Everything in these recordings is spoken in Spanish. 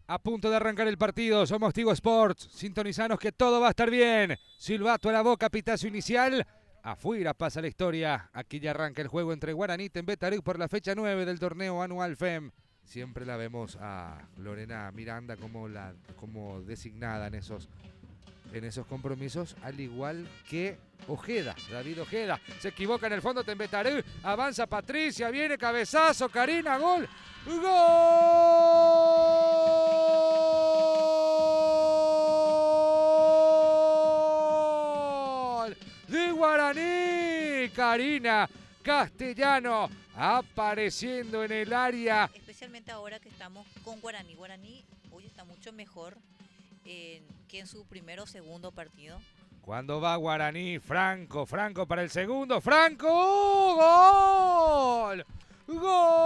A punto de arrancar el partido, somos Tigo Sports, sintonizanos que todo va a estar bien. Silbato a la boca, pitazo inicial. Afuera pasa la historia. Aquí ya arranca el juego entre Guaraní y Tembetarú por la fecha 9 del torneo anual FEM. Siempre la vemos a Lorena Miranda como designada en esos compromisos, al igual que Ojeda, David Ojeda. Se equivoca en el fondo Tembetarú, avanza Patricia, viene cabezazo, Karina, gol. ¡Gol! De Guaraní, Karina Castellano apareciendo en el área. Especialmente ahora que estamos con Guaraní. Guaraní hoy está mucho mejor que en su primer o segundo partido. Cuando va Guaraní, Franco para el segundo, Franco, ¡gol! ¡Gol!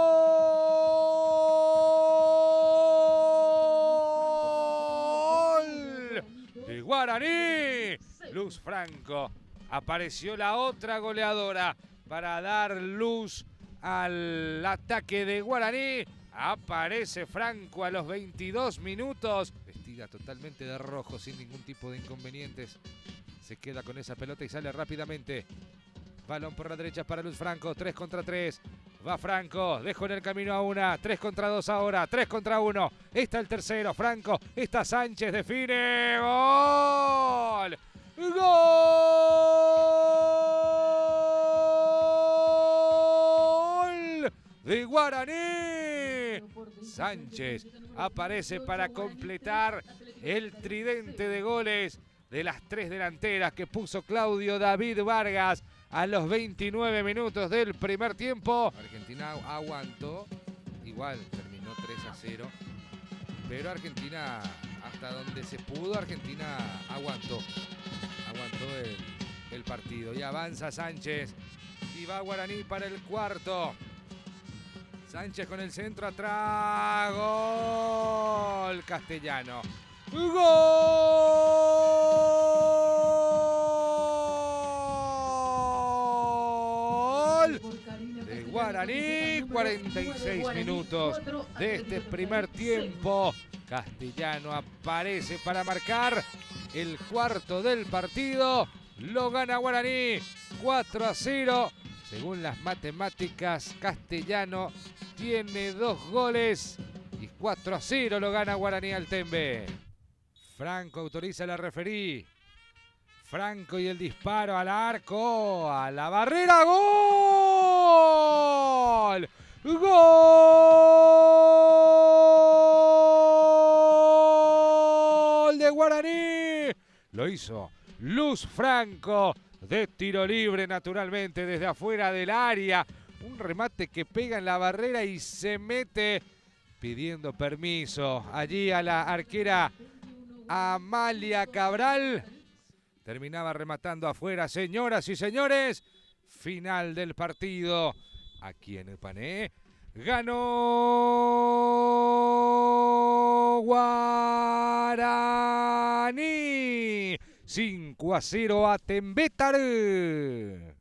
De Guaraní, Luz Franco. Apareció la otra goleadora para dar luz al ataque de Guaraní. Aparece Franco a los 22 minutos. Vestida totalmente de rojo, sin ningún tipo de inconvenientes. Se queda con esa pelota y sale rápidamente. Balón por la derecha para Luz Franco. 3 contra 3. Va Franco. Dejó en el camino a una. 3 contra 2 ahora. 3 contra 1. Está el tercero. Franco. Está Sánchez. Define. ¡Gol! ¡Gol! De Guaraní. Sánchez aparece para completar el tridente de goles de las tres delanteras que puso Claudio David Vargas a los 29 minutos del primer tiempo. Argentina aguantó, igual terminó 3-0, pero Argentina, hasta donde se pudo, Argentina aguantó el partido. Y avanza Sánchez y va Guaraní para el cuarto. Sánchez con el centro atrás, gol Castellano. ¡Gol! De Guaraní, 46 minutos de este primer tiempo. Castellano aparece para marcar el cuarto del partido. Lo gana Guaraní 4-0. Según las matemáticas, Castellano tiene 2 goles y 4-0 lo gana Guaraní al Tembe. Franco autoriza la referí. Franco y el disparo al arco, a la barrera, ¡gol! ¡Gol de Guaraní! Lo hizo Luz Franco de tiro libre, naturalmente, desde afuera del área. Un remate que pega en la barrera y se mete pidiendo permiso allí a la arquera Amalia Cabral. Terminaba rematando afuera, señoras y señores. Final del partido. Aquí en Pané ganó Guaraní 5-0 a Tembetarú.